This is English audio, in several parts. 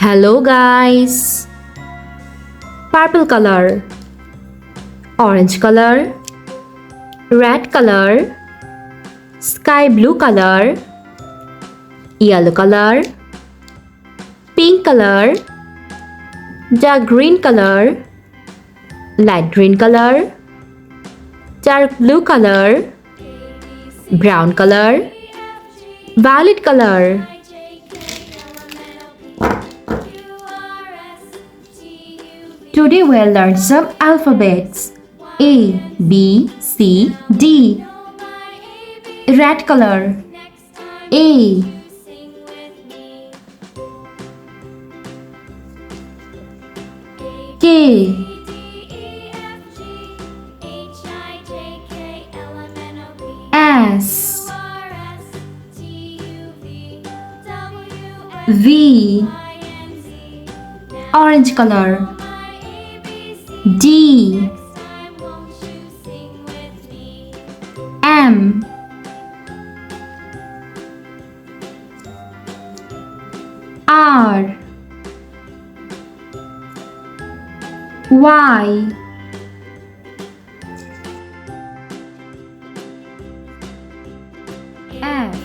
Hello guys. Purple color, orange color, red color, sky blue color, yellow color, pink color, dark green color, light green color, dark blue color, brown color, violet color. Today we'll learn some alphabets. A, B, C, D. Red color. A. K. S. V. Orange color. D. M. R. Y. F.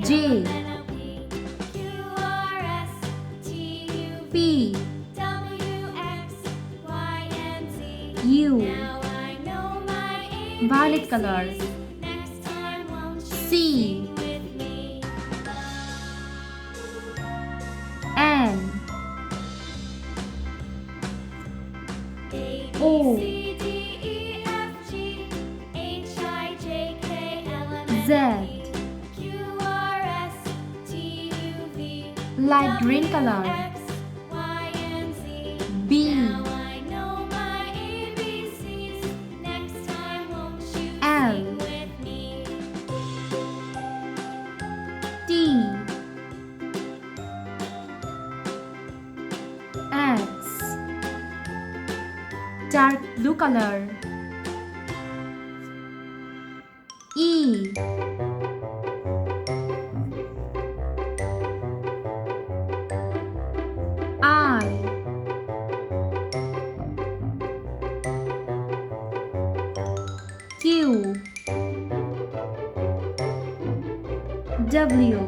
J. P. U. Violet color. C. N. O. Z. Light green color. B. L. T. X. Dark blue color. E. I. Q. W.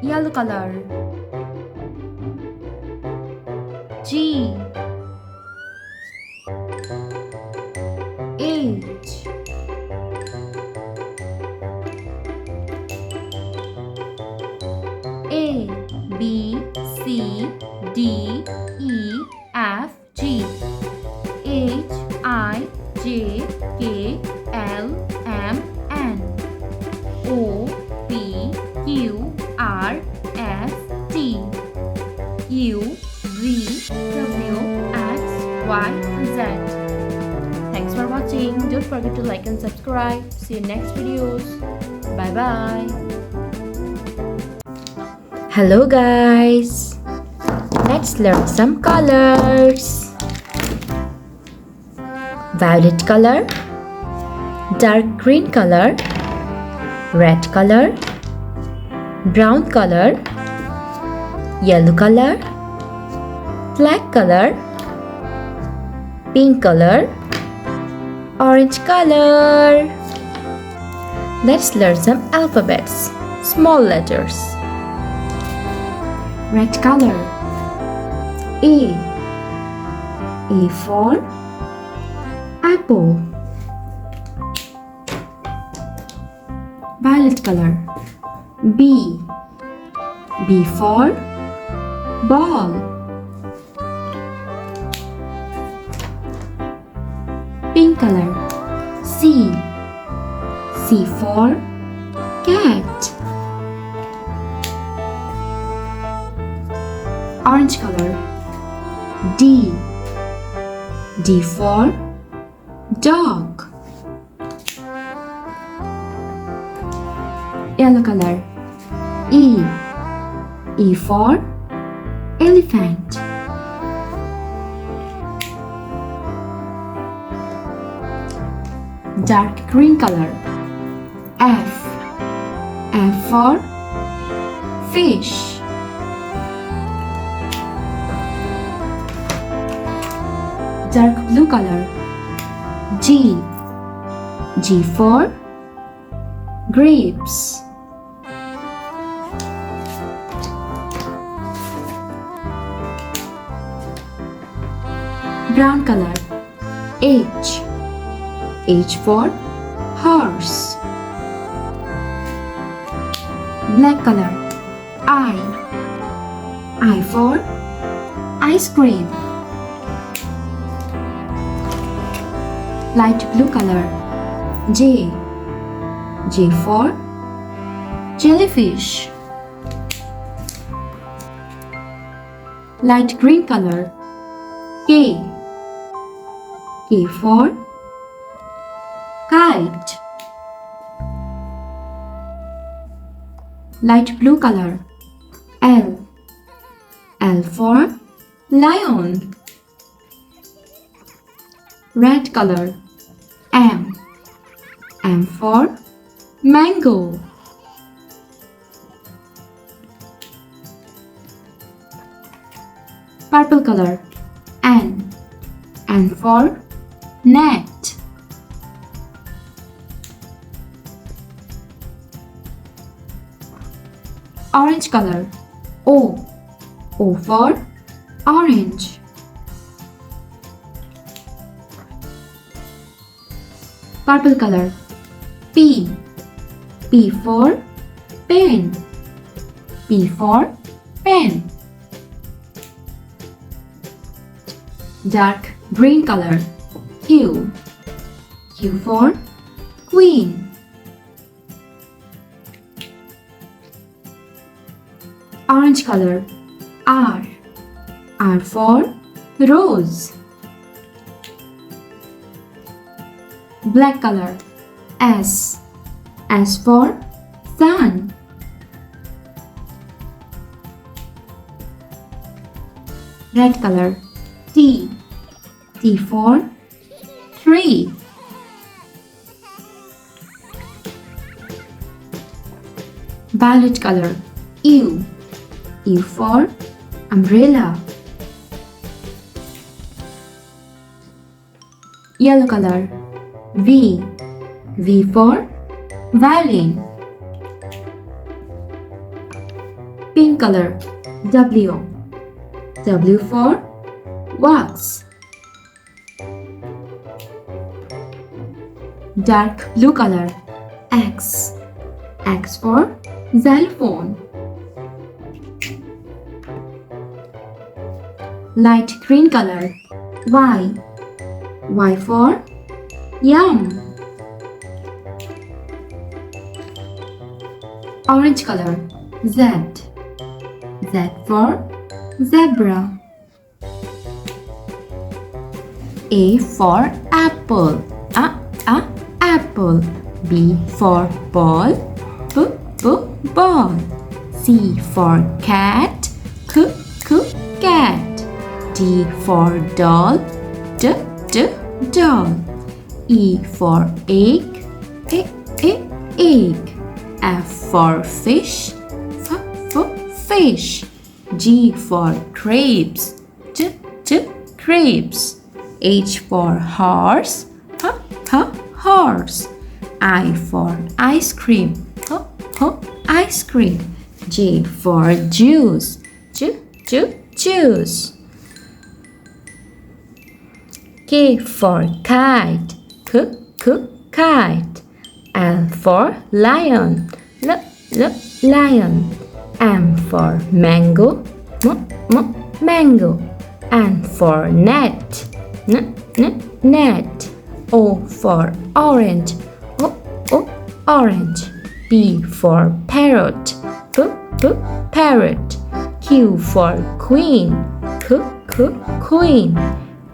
Yellow color. G. H. A. B. C. D. E. F. G. H. I. J. K. L. M. N. O. P. Q. R. S. T. U. V. W. X. Y. Z. Thanks for watching. Don't forget to like and subscribe. See you next videos. Bye bye. Hello guys. Let's learn some colors. Violet color, dark green color, red color, brown color, yellow color, black color, pink color, orange color. Let's learn some alphabets. Small letters. Red color. A. A for apple. Violet color. B. B for ball. Pink color. C. C for cat. Orange color. D. D for dog. Yellow color. E. E for elephant. Dark green color. F. F for fish. Dark blue color. G. G for grapes. Brown color. H. H for horse. Black color. I. I for ice cream. Light blue color. J. J for jellyfish. Light green color. K. K for kite. Light blue color. L. L for lion. Red color. M. M for mango. Purple color. N. N for net. Orange color. O. O for orange. Purple color. P. P for pen. P for pen. Dark green color. Q. Q for queen. Orange color. R. R for rose. Black color. S. S for sun. Red color. T. T for tree. Violet color. U. U for umbrella. Yellow color. V. V for violin. Pink color. W. W for wax. Dark blue color. X. X for xylophone. Light green color. Y. Y for yum. Orange color. Z. Z for zebra. A for apple. Apple. B for ball. Ball. C for cat. Cat. D for doll. Doll. E for egg. Egg. F for fish. Fish. G for grapes. Grapes. H for horse. Horse. I for ice cream. Ice cream. J for juice. Juice. K for kite. Kite. L for lion. Lion. M for mango. Mango. N for net. Net. O for orange. Orange. P for parrot. Parrot. Q for queen. Queen.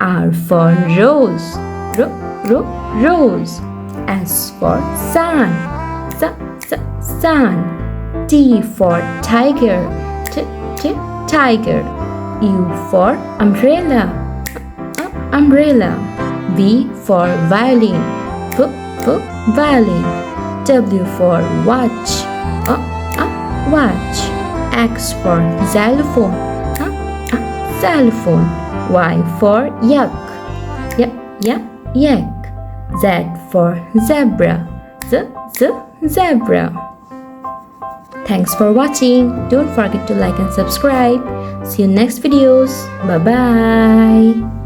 R for rose. Rose. S for sun. Sun. T for tiger. Tiger. U for umbrella. Umbrella. V for violin. Violin. W for watch. Watch. X for xylophone. Xylophone. Y for yak. Yak. Z for zebra. Zebra. Thanks for watching. Don't forget to like and subscribe. See you next videos. Bye bye.